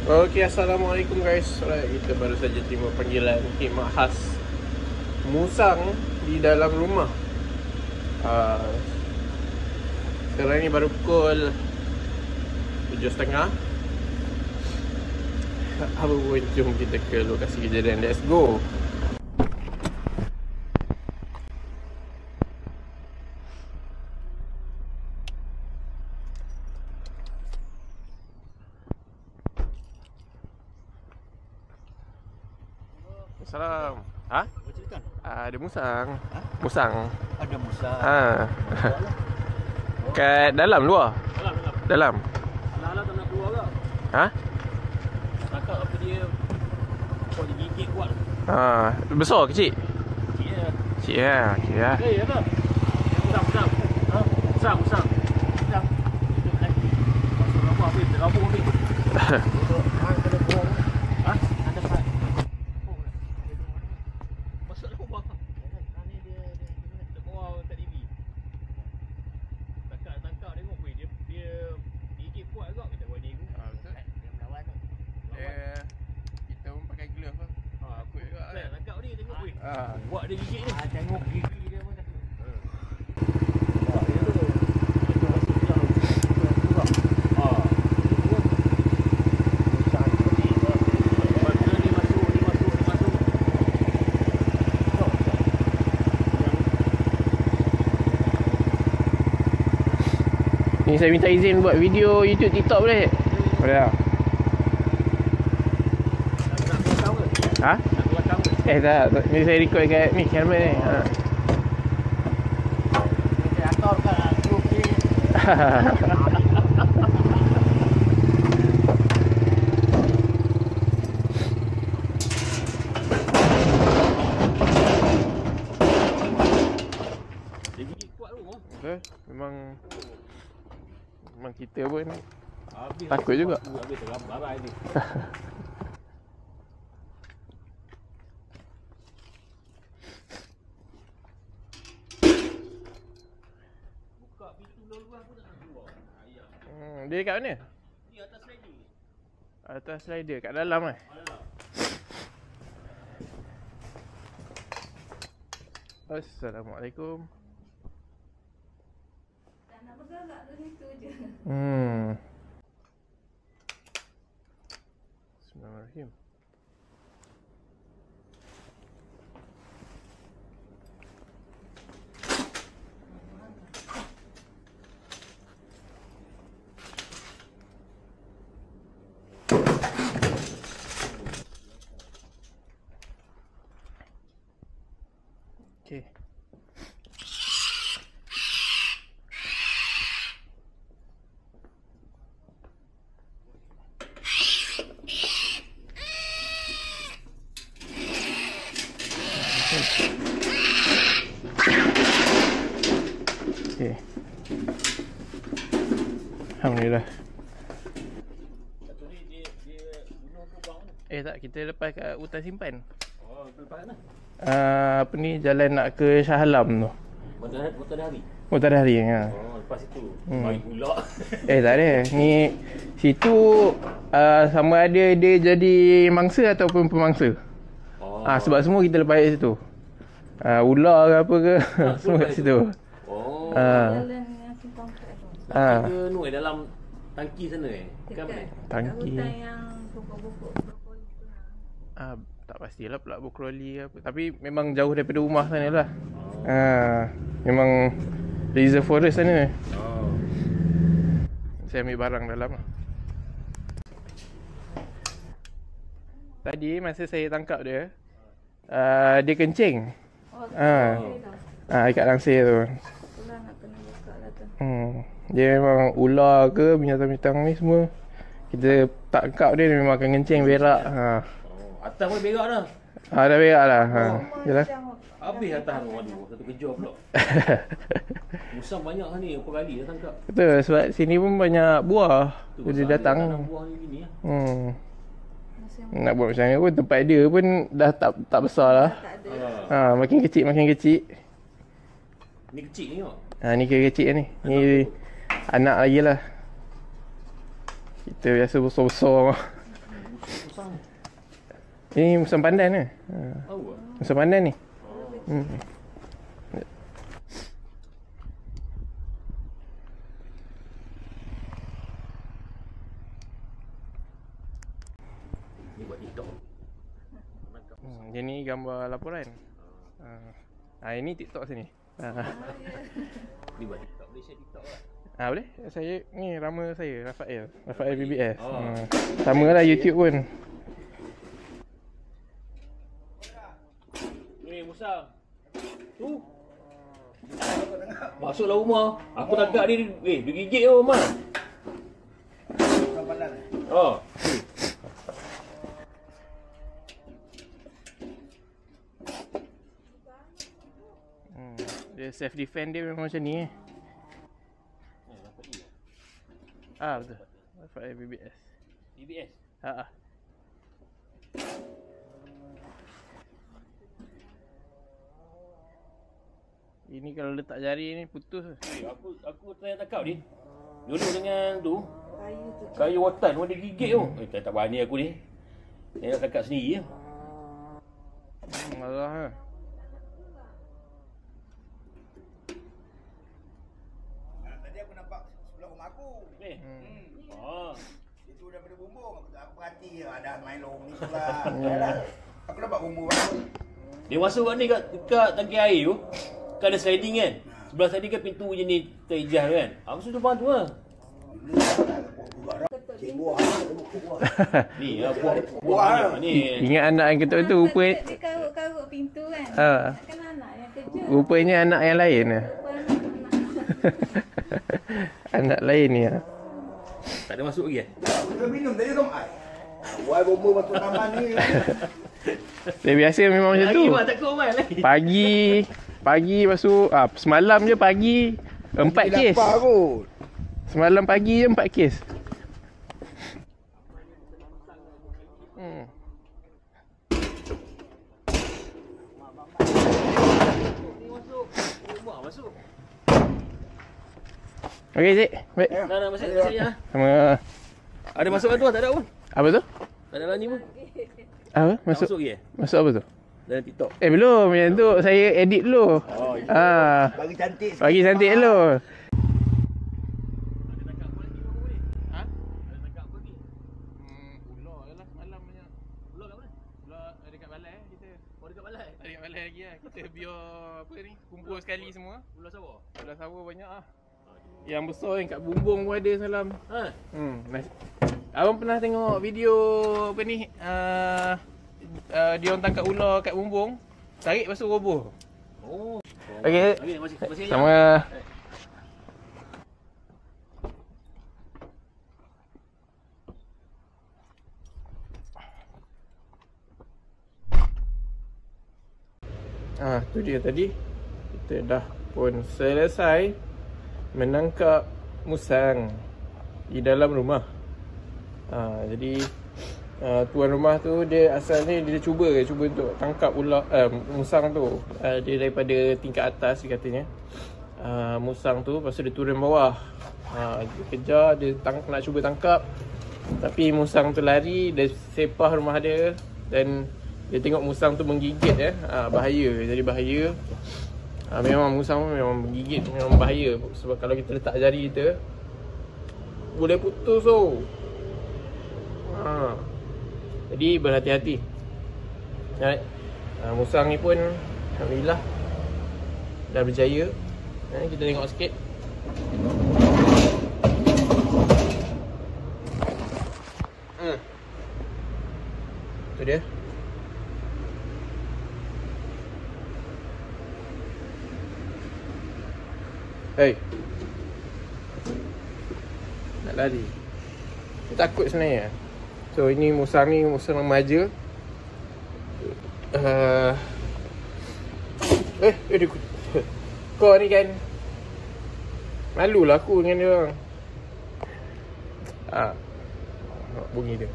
Okey, Assalamualaikum guys. Alright, kita baru saja terima panggilan khidmat khas musang di dalam rumah. Sekarang ni baru pukul 7.30. Apa pun, jom kita ke lokasi kejadian. Let's go. Salam. Ha? Ada musang. Ha? Musang. Ada musang. Kat dalam luar. Dalam. Alah tak nak keluar ke? Ha? Takak apa dia? Kau dia gigit kuat. Besar kecil? Kecil je. Kecil lah. Kecil lah. Apa? Musang. Ha? Musang. Musang. Masuk rumah habis, tergabung habis. Kena buang. Ha? Ada pak. Masuk rumah. Ni dia bawa tak TV. Tangkap tengok weh dia gigit kuat juga kita buat ni. Betul. Dia melawan tu. Kita pun pakai glove lah. Takut juga kan. Tangkap ni tengok weh. Buat Dia gigit ni. Tengok gigi dia pun takut. Ni saya minta izin buat video YouTube, TikTok boleh? Boleh tak? Ha? Tak. Ni saya record kat ni, kamera ni. Betul? Memang kita pun takut juga. Habis terlambat ni. Buka pintu luar pun tak nak keluar. Dia dekat mana? Ni atas slider. Atas slider, kat dalam kan? Assalamualaikum. Tak nak bergerak ke situ je. Bismillahirrahmanirrahim. Okay. Okay. Alhamdulillah. Satu ni dia bunuh tu bang mana? Tak, kita lepas kat hutan simpan. Oh, lepas mana? Apa ni, jalan nak ke Shah Alam tu. Matahari. Matahari Oh, lepas itu. Baik pula. Tak ada. Ni situ sama ada dia jadi mangsa ataupun pemangsa. Sebab semua kita lepas kat situ. Ular ke apa ke semua kat situ. Oh. Jalan yang simpang kat tu. Dia nu dalam tangki sana Kan mana? Tangki. Hutan yang pokok-pokok brokoli tu lah. Tak pastilah pula brokoli ke apa. Tapi memang jauh daripada rumah sana lah. Memang reserve forest sana. Saya ambil barang dalam lah. Tadi masa saya tangkap dia, dia kencing. Ikat langsir tu. Itulah nak kena buka lah tu. Dia memang ular ke binatang-binatang ni semua, kita tangkap dia memang akan kencing, berak. Atas pun berak dah. Dah berak lah. Yalah. Habis atas tu. Aduh, satu kejar pula. Musang banyak ni, berapa kali dah tangkap. Betul, sebab sini pun banyak buah. Dia datang. Buah ni gini lah. Nak buat macam mana pun, tempat dia pun dah tak besar lah. Tak ada. Makin kecil. Ni kecil ni tengok. Ni kecil ni. Ni anak lagi lah. Kita biasa besar-besar. musang ni? Ini musang pandan ni. Tahu ke? Musang pandan ni. Ni buat TikTok. Dia ni gambar laporan. Ini TikTok sini. Ni buat TikTok. Boleh share TikTok lah. Boleh. Saya ni nama saya Rafael BBS. Sama lah YouTube pun. Ni musang. Tu. Masuklah rumah. Aku tangkap dia. Dia gigit tu Mak. Oh. Dia self defend dia memang macam ni. Betul. Rafael BBS. BBS. Ini kalau letak jari ni putus. Aku try tangkap dia. Dulu dengan tu kayu rotan pun dia gigit tu. Tak berani aku ni. Dia nak tangkap sendiri je. Marah lah. Tadi aku nampak sebelah rumah aku. Itu daripada bumbung. Aku perhati ada main long ni pula. Aku nampak bumbung aku. Dia masuk kat ni dekat tangki air tu. Kan ada sliding kan. Sebelah sliding kan pintu jenis terhijau kan. Aku sudah bantu lah. Ni buah ni. Ingat anak yang ketuk tu Dia karut-karut pintu kan. Kan anak yang kerja. rupanya anak yang lain lah. Anak lain ni lah. Tak ada masuk lagi Dia minum tadi tu ai. Buai bumbung batu taman ni. Dia biasa memang macam tu. Tak kau mai lagi. Pagi masuk semalam je pagi 4 kes. Semalam pagi je 4 kes. Masuk. Okey, Cik. Baik. Dah masuk sini ah. Sama. Ada masuk tu tak ada pun. Apa tu? Tak ada lagi pun. Apa? Masuk. Masuk je. Masuk apa tu? Dalam TikTok. Belum. Yang tu saya edit dulu. Bagi cantik. Bagi cantik dulu. Ada tangkap apa lagi baru ni? Ada tangkap apa lagi? Ular je lah semalam banyak. Ular kat mana? Ular dekat balai kita. Oh dekat balai. Dekat balai lagi lah. Kita biar apa ni, kumpul sekali semua. Ular sawah. Ular sawah banyak lah. Yang besar yang kat bumbung pun ada semalam. Abang pernah tengok video apa ni? Dia orang tangkap ular kat bumbung, tarik lepas tu roboh. Oh. Okey. Masih Sama. Tu dia tadi. Kita dah pun selesai menangkap musang di dalam rumah. Jadi tuan rumah tu dia asalnya dia cuba untuk tangkap ular musang tu. Dia daripada tingkat atas dia katanya. Musang tu lepas tu dia turun bawah. Dia kejar, dia nak cuba tangkap. Tapi musang tu lari, dia sepah rumah dia dan dia tengok musang tu menggigit bahaya. Jadi bahaya. Memang musang memang menggigit, memang bahaya. Sebab kalau kita letak jari kita boleh putus tu. Jadi berhati-hati. Musang ni pun alhamdulillah dah berjaya. Kita tengok sikit. Tu dia. Hei. Nak lari. Dia takut sebenarnya. So ini musang remaja. Kau ni kan malulah aku dengan dia orang. Bunyi dia.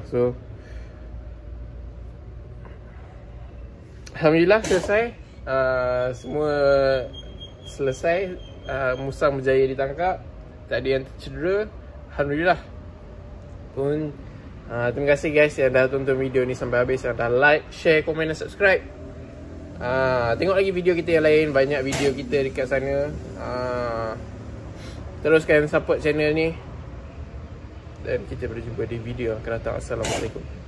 So Alhamdulillah selesai. Semua selesai. Musang berjaya ditangkap. Tak ada yang tercedera. Alhamdulillah. Pun terima kasih guys yang dah tonton video ni sampai habis, yang dah like, share, komen dan subscribe. Tengok lagi video kita yang lain. Banyak video kita dekat sana. Teruskan support channel ni. Dan kita berjumpa di video akan datang. Assalamualaikum.